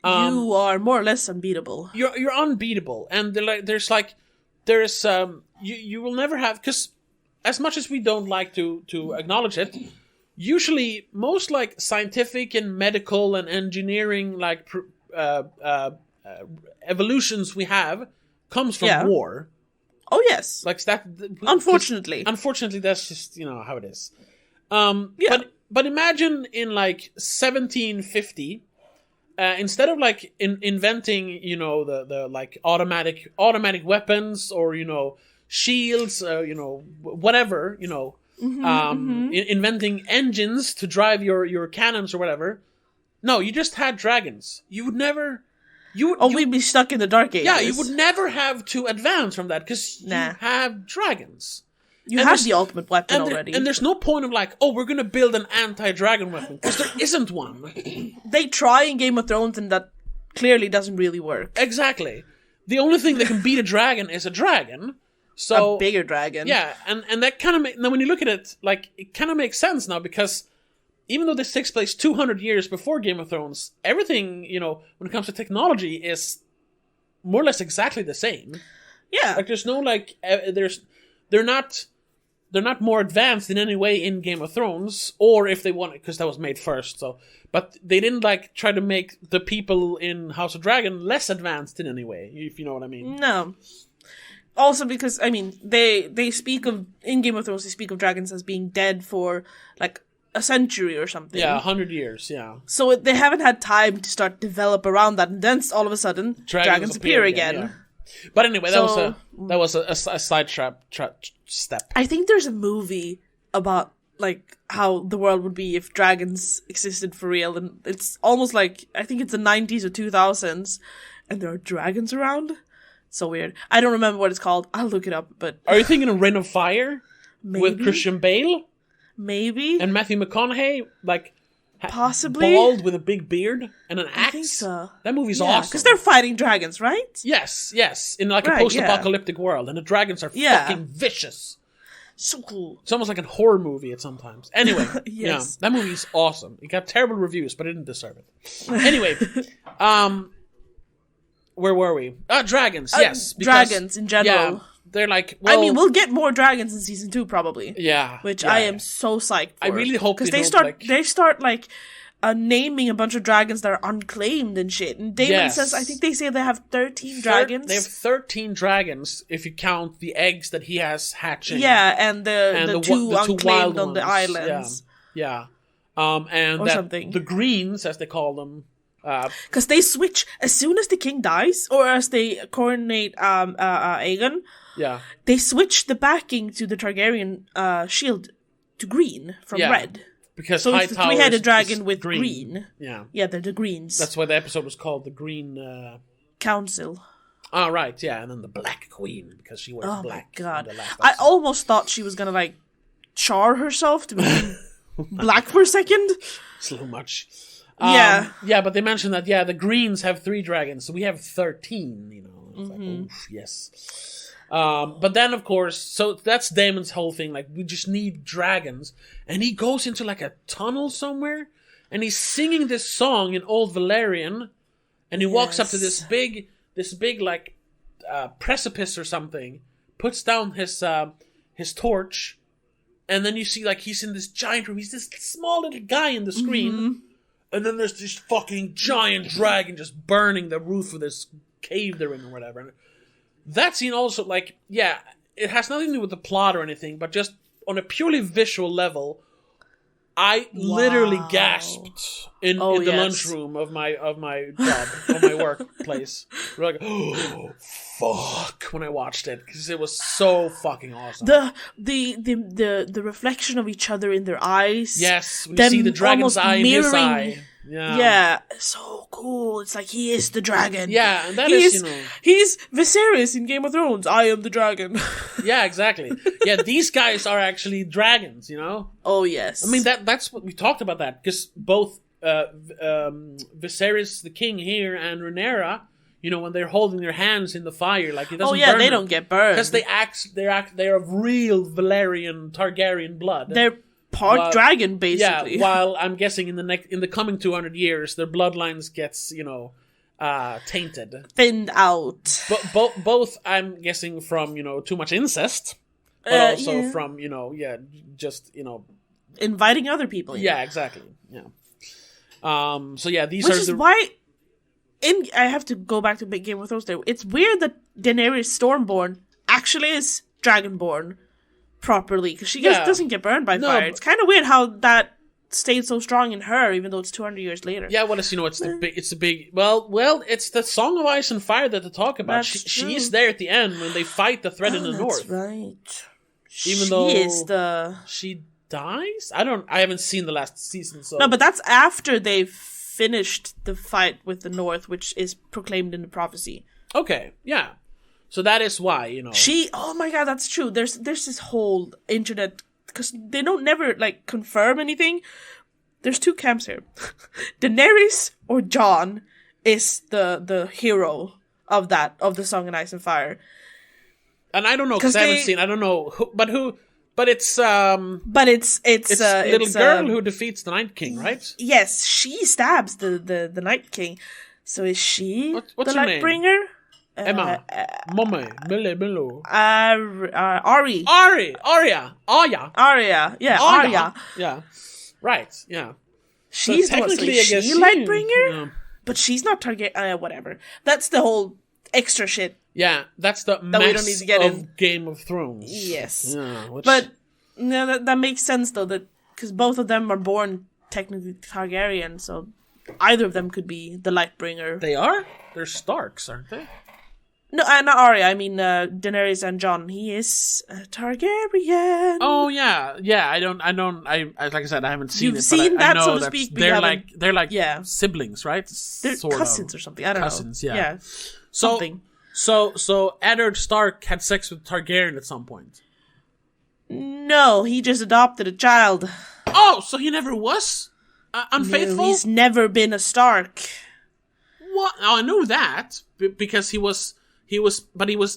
you are more or less unbeatable. You're unbeatable, and you will never have, because as much as we don't like to acknowledge it, usually most scientific and medical and engineering evolutions we have comes from war. Oh yes, that. Unfortunately, that's just how it is. But but imagine in like 1750, instead of like inventing, you know, the like automatic weapons or, you know, shields, you know, whatever, you know, inventing engines to drive your cannons or whatever. No, you just had dragons. You would never. We'd be stuck in the Dark Ages. Yeah, you would never have to advance from that because you have dragons. You have the ultimate weapon already. And there's no point of like, oh, we're going to build an anti-dragon weapon, because there isn't one. They try in Game of Thrones and that clearly doesn't really work. Exactly. The only thing that can beat a dragon is a dragon. So a bigger dragon. Yeah, and that kind of now when you look at it, like, it kind of makes sense now, because even though this takes place 200 years before Game of Thrones, everything, you know, when it comes to technology is more or less exactly the same. Yeah. Like, there's no, like, they're not more advanced in any way in Game of Thrones, or if they want it, because that was made first, so. But they didn't, like, try to make the people in House of Dragon less advanced in any way, if you know what I mean. No. Also because, I mean, they speak of, in Game of Thrones, they speak of dragons as being dead for, like, a century or something. Yeah, 100 years, yeah. So they haven't had time to start develop around that, and then all of a sudden, dragons appear again. Yeah. But anyway, that was a side step. I think there's a movie about, like, how the world would be if dragons existed for real, and it's almost like, I think it's the 90s or 2000s, and there are dragons around. So weird. I don't remember what it's called. I'll look it up, but... Are you thinking of Reign of Fire? Maybe. With Christian Bale? Maybe. And Matthew McConaughey, like, possibly bald with a big beard and an axe. I think so. That movie's awesome. Because they're fighting dragons, right? Yes. In like a post-apocalyptic world, and the dragons are fucking vicious. So cool. It's almost like a horror movie at sometimes. Anyway, yes. That movie's awesome. It got terrible reviews, but it didn't deserve it. Anyway, where were we? Dragons. Yes, because, dragons in general. Yeah, they're like. Well, I mean, we'll get more dragons in season 2 probably. Yeah, which I am so psyched for. I really hope because they start like naming a bunch of dragons that are unclaimed and shit. And Damon says, I think they say they have 13 dragons. They have 13 dragons if you count the eggs that he has hatching. Yeah, and the two unclaimed on the islands. Yeah. And or something. The greens, as they call them. Because they switch as soon as the king dies, or as they coronate Aegon. Yeah. They switch the backing to the Targaryen shield to green from red. Because so it's the three-headed dragon with green. Yeah, they're the greens. That's why the episode was called the Green Council. Oh, right, yeah, and then the Black Queen, because she wears black. Oh my god. I almost thought she was gonna, like, char herself to be black for a second. So much. Yeah, but they mentioned that, the greens have 3 dragons, so we have 13, you know. It's like, oof, yes. But then, of course, so that's Daemon's whole thing, like, we just need dragons. And he goes into, like, a tunnel somewhere, and he's singing this song in Old Valyrian, and he walks up to this big, like, precipice or something, puts down his torch, and then you see, like, he's in this giant room. He's this small little guy in the screen, and then there's this fucking giant dragon just burning the roof of this cave they're in or whatever. And that scene also, like, it has nothing to do with the plot or anything, but just on a purely visual level, I literally gasped in the lunchroom of my job, of my workplace. We're like, oh, fuck, when I watched it, because it was so fucking awesome. The reflection of each other in their eyes. Yes, we see the dragon's eye in his eye. Yeah, so cool. It's like he is the dragon. Yeah, and he's Viserys in Game of Thrones. I am the dragon. Yeah, exactly. Yeah, these guys are actually dragons, you know? Oh, yes. I mean, that's what we talked about that, because both Viserys, the king here, and Rhaenyra, you know, when they're holding their hands in the fire, like, it doesn't burn they them. don't get burned. Because they're of real Valyrian, Targaryen blood. They're part dragon, basically. Yeah, while I'm guessing in the coming 200 years, their bloodlines gets, you know, tainted, thinned out. But both I'm guessing from, you know, too much incest, but also from, you know, just, you know, inviting other people in. Yeah, exactly. Yeah. So yeah, these Which are is why. I have to go back to Big Game of Thrones there. It's weird that Daenerys Stormborn actually is Dragonborn properly, because she just doesn't get burned by fire. It's kind of weird how that stayed so strong in her, even though it's 200 years later. Yeah, well, it's the big. Well, it's the Song of Ice and Fire that they talk about. She is there at the end when they fight the threat in the north. Right. Even though she dies. I haven't seen the last season, so no, but that's after they've finished the fight with the north, which is proclaimed in the prophecy. Okay, yeah. So that is why, Oh my god, that's true. There's this whole internet, because they don't never, confirm anything. There's two camps here. Daenerys or Jon is the hero of the Song of Ice and Fire. And I don't know, because I haven't seen, I don't know who, but it's it's little girl who defeats the Night King, right? Yes, she stabs the Night King. So is she what's the her name? Lightbringer? Emma, Mille, Ari. Arya. Yeah, Arya. Yeah, right. Yeah, she's so technically is she Lightbringer, yeah. But she's not Targaryen. Whatever. That's the whole extra shit. Yeah, that's the mess we don't need to get of in. Game of Thrones. Yes, yeah, but no, that makes sense though. That because both of them are born technically Targaryen, so either of them could be the Lightbringer. They are. They're Starks, aren't they? No, not Arya. I mean, Daenerys and Jon. He is a Targaryen. Oh yeah. I don't. Like I said, I haven't seen it. You've seen that, so to speak. They're like siblings, right? They're cousins or something. I don't know. Cousins, yeah. Yeah. Something. So Eddard Stark had sex with Targaryen at some point. No, he just adopted a child. Oh, so he never was unfaithful? No, he's never been a Stark. What? Oh, I know that because he was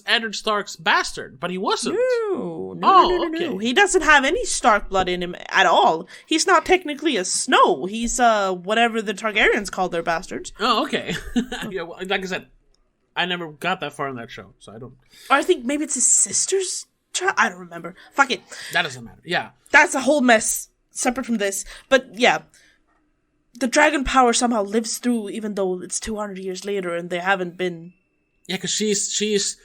Eddard Stark's bastard, but he wasn't. No. He doesn't have any Stark blood in him at all. He's not technically a Snow. He's whatever the Targaryens call their bastards. Oh, okay. Yeah, well, like I said, I never got that far in that show, so I don't. Or I think maybe it's his sister's child. I don't remember. Fuck it. That doesn't matter. Yeah, that's a whole mess separate from this. But yeah, the dragon power somehow lives through, even though it's 200 years later and they haven't been. Yeah, because she's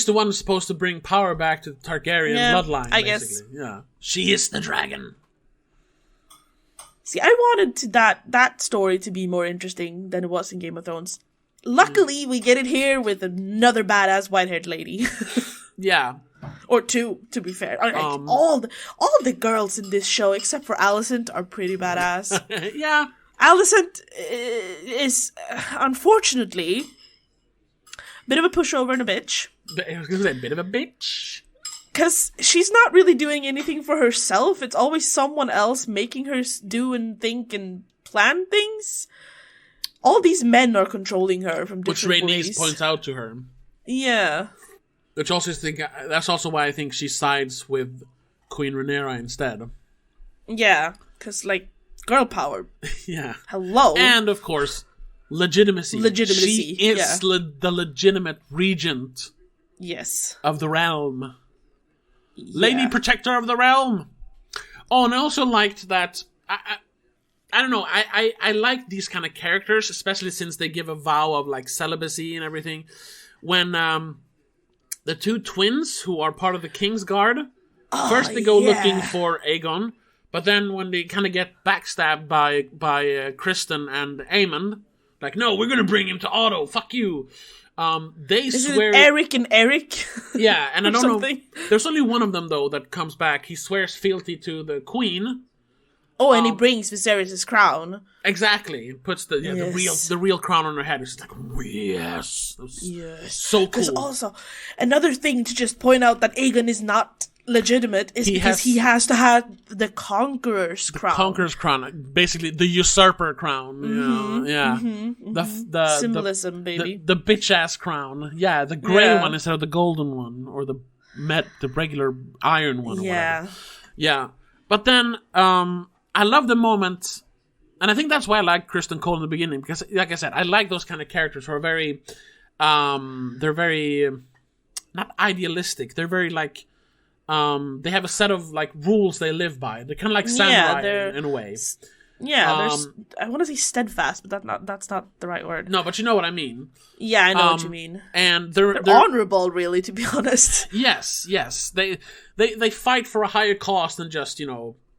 the one who's supposed to bring power back to the Targaryen bloodline. I basically. guess. Yeah, she is the dragon. See, I wanted that story to be more interesting than it was in Game of Thrones. Luckily, we get it here with another badass white-haired lady. Yeah. Or two, to be fair. All the girls in this show, except for Alicent, are pretty badass. Yeah. Alicent is, unfortunately, a bit of a pushover and a bitch. I was going to say, a bit of a bitch. Because she's not really doing anything for herself. It's always someone else making her do and think and plan things. All these men are controlling her from different ways. Which Rhaenys points out to her. Yeah. Which also that's also why I think she sides with Queen Rhaenyra instead. Yeah, because, girl power. Yeah. Hello. And, of course, legitimacy. She is the legitimate regent. Yes. Of the realm. Yeah. Lady Protector of the Realm. Oh, and I also liked that... I don't know, I like these kind of characters, especially since they give a vow of, celibacy and everything. When the two twins, who are part of the King's Guard, first they go looking for Aegon, but then when they kind of get backstabbed by Kristen and Aemond, no, we're gonna bring him to Otto, fuck you. They swear... Is it Eric and Eric? Yeah, and I don't know... There's only one of them, though, that comes back. He swears fealty to the Queen... Oh, and he brings Viserys' crown. Exactly. He puts the real crown on her head. It's like, yes. Yes. So cool. Because also, another thing to just point out that Aegon is not legitimate is because he has to have the Conqueror's crown. Conqueror's crown. Basically, the usurper crown. Mm-hmm, yeah. Mm-hmm. The symbolism, baby. The bitch-ass crown. Yeah, the grey one instead of the golden one. Or the regular iron one or whatever. Yeah. But then... I love the moment, and I think that's why I like Kristen Cole in the beginning, because, like I said, I like those kind of characters who are very, they're very, not idealistic, they're very, they have a set of, rules they live by. They're kind of like samurai in a way. Yeah, I want to say steadfast, but that's not the right word. No, but you know what I mean. Yeah, I know what you mean. And they're honorable, really, to be honest. Yes. They fight for a higher cause than just,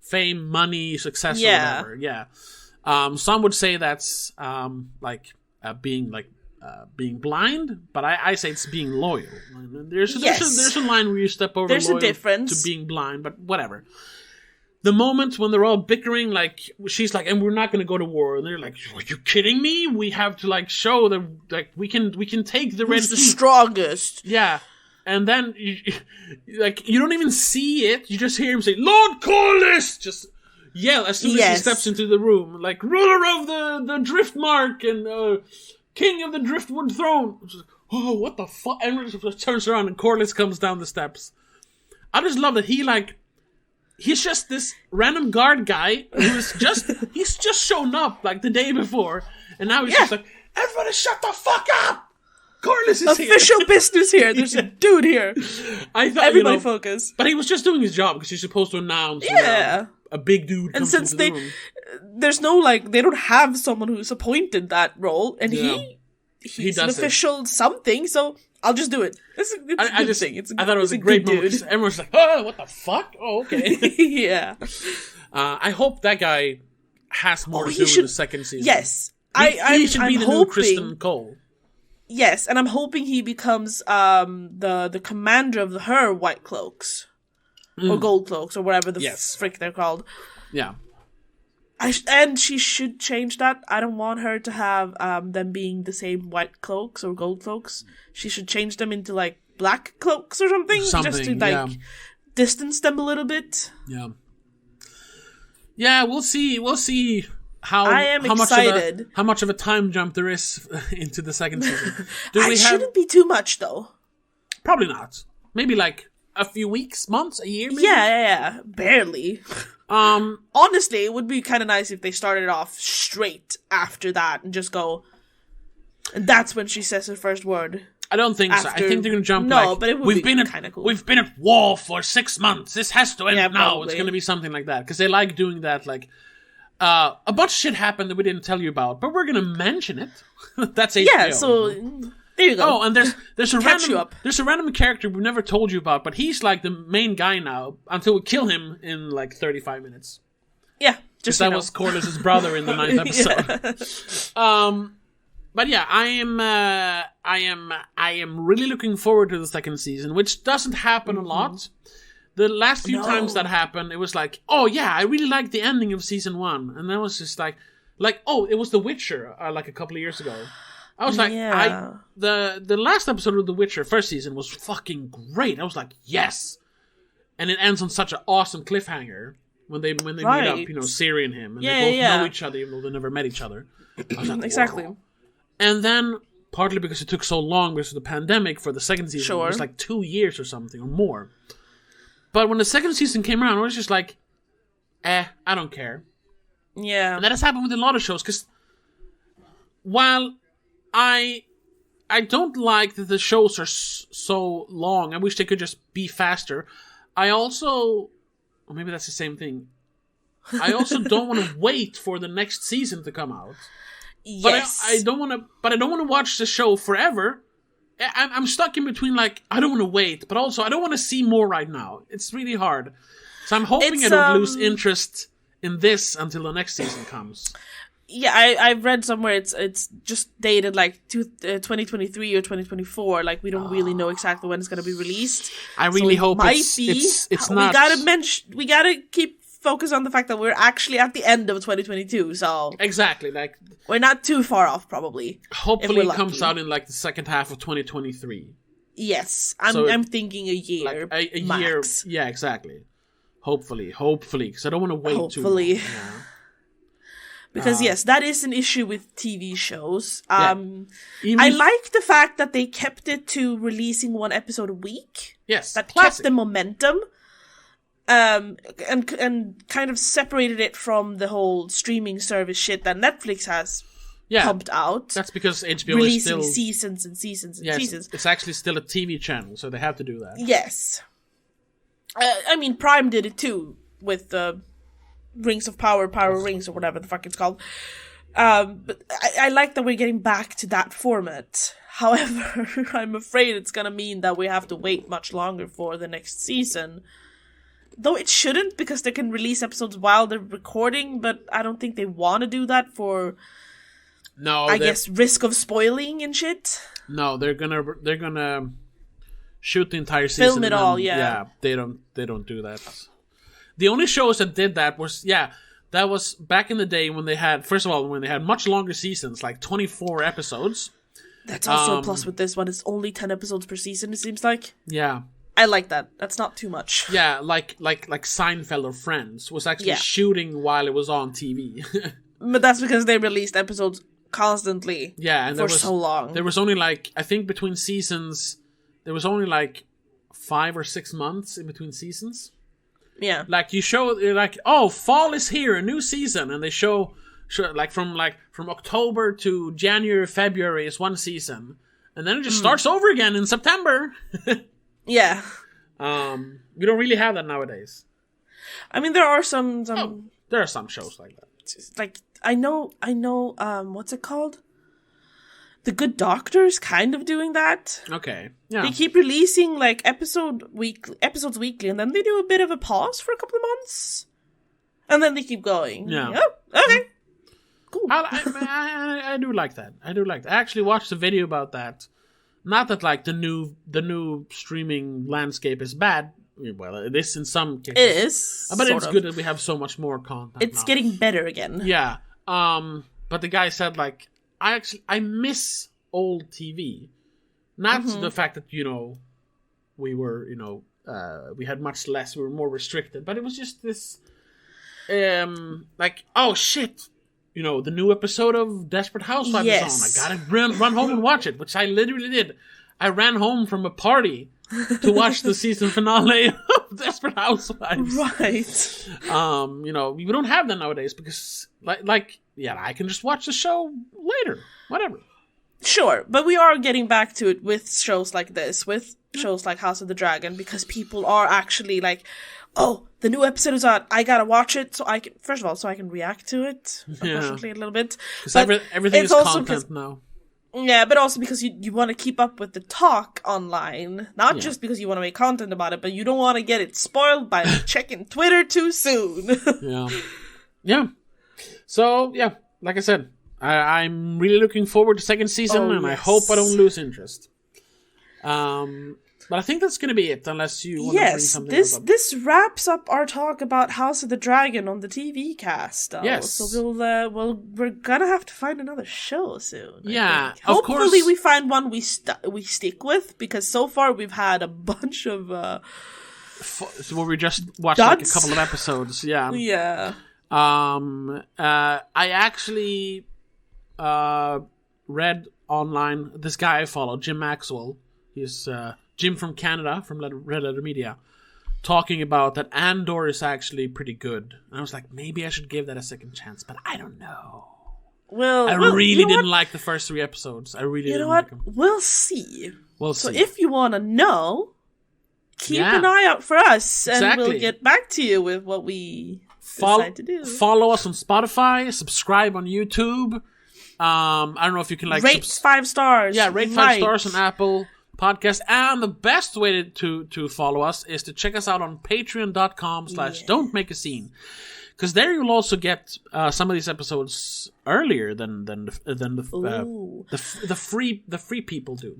fame, money, success, Yeah. or whatever. Yeah. Some would say that's being blind, but I say it's being loyal. There's a line where you step over there's loyal a difference to being blind, but whatever. The moment when they're all bickering, like, she's like, and we're not going to go to war, and they're like, are you kidding me? We have to, like, show that, like, we can take the Who's the strongest. Yeah. And then, you don't even see it. You just hear him say, Lord Corlys! Just yell as soon as he steps into the room. Like, ruler of the Driftmark and king of the Driftwood throne. Like, oh, what the fuck? And just turns around and Corlys comes down the steps. I just love that he's just this random guard guy he's just shown up like the day before, and now he's just like, everybody shut the fuck up! Corlys is here. Official business here. There's a dude here. I thought, everybody focus. But he was just doing his job because he's supposed to announce. A big dude comes into the room. There's no, like, they don't have someone who's appointed that role, and he's an official something, so I'll just do it. It's a good thing. I thought it was a great moment because everyone's like, oh, what the fuck? Oh, okay. Yeah. I hope that guy has more to do with the second season. Yes. He should be the new Kristen Cole. Yes, and I'm hoping he becomes the commander of her White Cloaks. Or Gold Cloaks, or whatever the frick they're called. Yeah. And she should change that. I don't want her to have them being the same White Cloaks or Gold Cloaks. She should change them into, like, Black Cloaks or something. Just to, like, distance them a little bit. Yeah. Yeah, we'll see how much of a time jump there is into the second season. Shouldn't be too much, though. Probably not. Maybe, like, a few weeks, months, a year, maybe? Yeah. Barely. Honestly, it would be kind of nice if they started off straight after that and just go, and that's when she says her first word. I don't think so. I think they're going to jump but it would be kind of cool. We've been at war for 6 months. This has to end now. Probably. It's going to be something like that. Because they like doing that, like, a bunch of shit happened that we didn't tell you about, but we're going to mention it. That's HBO. Yeah, so... There you go. Oh, and there's a random character we've never told you about, but he's like the main guy now until we kill him in like 35 minutes. Yeah, just that was Corlys' brother in the 9th episode. But yeah, I am really looking forward to the second season, which doesn't happen a lot. The last few times that happened, it was like, oh yeah, I really liked the ending of season 1, and then it was just like, oh, it was The Witcher like a couple of years ago. I was like, the last episode of The Witcher, first season, was fucking great. I was like, yes! And it ends on such an awesome cliffhanger when they meet up, Ciri and him, and they both know each other even though they never met each other. I was like, exactly. Wow. And then, partly because it took so long because of the pandemic for the second season, it was like 2 years or something, or more. But when the second season came around, I was just like, I don't care. Yeah. And that has happened with a lot of shows, because while I don't like that the shows are so long. I wish they could just be faster. I also... Or maybe that's the same thing. I also don't want to wait for the next season to come out. Yes. But I don't want to watch the show forever. I'm stuck in between, like, I don't want to wait, but also I don't want to see more right now. It's really hard. So I'm hoping I don't lose interest in this until the next season comes. Yeah, I've read somewhere it's just dated like 2023 or 2024. Like, we don't really know exactly when it's going to be released. I really hope it's not. We gotta keep focus on the fact that we're actually at the end of 2022. So exactly, like, we're not too far off, probably. Hopefully, it comes out in like the second half of 2023. Yes, I'm thinking a year, like a max. year. Yeah, exactly. Hopefully, because I don't want to wait too long. Yeah. Because yes, that is an issue with TV shows. I like the fact that they kept it to releasing one episode a week. Yes, that kept the momentum, and kind of separated it from the whole streaming service shit that Netflix has pumped out. That's because HBO releasing is still seasons and seasons and seasons. It's actually still a TV channel, so they have to do that. Yes, I mean, Prime did it too with the Rings of Power Rings, or whatever the fuck it's called. But I like that we're getting back to that format. However, I'm afraid it's gonna mean that we have to wait much longer for the next season. Though it shouldn't, because they can release episodes while they're recording, but I don't think they want to do that for, I guess, risk of spoiling and shit. No, they're gonna shoot the entire season. Film it all, yeah. Yeah, they don't do that. The only shows that did that was, that was back in the day when they had, first of all, when they had much longer seasons, like 24 episodes. That's also a plus with this one. It's only 10 episodes per season, it seems like. Yeah. I like that. That's not too much. Yeah, like Seinfeld or Friends was actually shooting while it was on TV. But that's because they released episodes constantly. Yeah, and for so long. There was only like, I think between seasons, there was only like 5 or 6 months in between seasons. Yeah. Like you show, like, oh, fall is here, a new season, and they show like from October to January, February is one season, and then it just starts over again in September. Yeah. We don't really have that nowadays. I mean, there are some. There are some shows like that. Like I know. What's it called? The Good Doctor's kind of doing that. Okay. Yeah. They keep releasing like episodes weekly, and then they do a bit of a pause for a couple of months, and then they keep going. Yeah. Oh, okay. Cool. I do like that. I actually watched a video about that. Not that like the new streaming landscape is bad. Well, it is in some cases. It is, but it's good that we have so much more content. It's getting better again. Yeah. But the guy said like, I miss old TV. Not the fact that we were we had much less. We were more restricted. But it was just this like, oh shit. The new episode of Desperate Housewives is on. I gotta run home and watch it, which I literally did. I ran home from a party to watch the season finale of Desperate Housewives. Right. We don't have that nowadays because, I can just watch the show later. Whatever. Sure, but we are getting back to it with shows like this, with shows like House of the Dragon, because people are actually like, oh, the new episode is out. I gotta watch it so I can react to it. Unfortunately, a little bit. Because everything is content now. Yeah, but also because you want to keep up with the talk online. Not just because you want to make content about it, but you don't want to get it spoiled by checking Twitter too soon. Yeah. So, like I said, I'm really looking forward to second season, and I hope I don't lose interest. But I think that's going to be it, unless you want to bring something else up. This wraps up our talk about House of the Dragon on the TVcast. Yes. So we're gonna have to find another show soon. Yeah, of course. Hopefully we find one we stick with, because so far we've had a bunch of so where we just watched like a couple of episodes. Yeah. Yeah. I actually read online, this guy I follow, Jim Maxwell. He's Jim from Canada, from Red Letter Media, talking about that Andor is actually pretty good. And I was like, maybe I should give that a second chance, but I don't know. Well, I really didn't like the first 3 episodes. I really didn't like them. We'll see. We'll see. So if you want to know, keep an eye out for us, and we'll get back to you with what we decide to do. Follow us on Spotify, subscribe on YouTube. I don't know if you can rate 5 stars. Yeah, rate 5 stars on Apple Podcast. And the best way to follow us is to check us out on patreon.com/don'tmakeascene, because there you'll also get some of these episodes earlier than the free people do.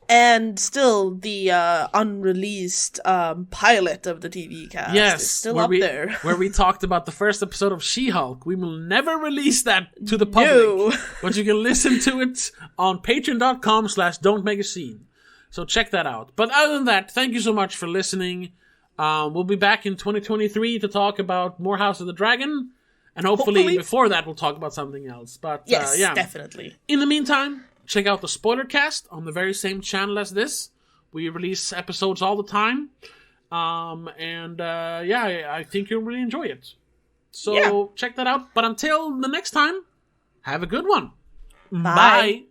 And still the unreleased pilot of the TVcast is still up there. Where we talked about the first episode of She-Hulk. We will never release that to the public. But you can listen to it on patreon.com/don'tmakeascene. So check that out. But other than that, thank you so much for listening. We'll be back in 2023 to talk about more House of the Dragon. And hopefully before that we'll talk about something else. But yes, definitely. In the meantime, check out the Spoiler Cast on the very same channel as this. We release episodes all the time. I think you'll really enjoy it. So check that out. But until the next time, have a good one. Bye.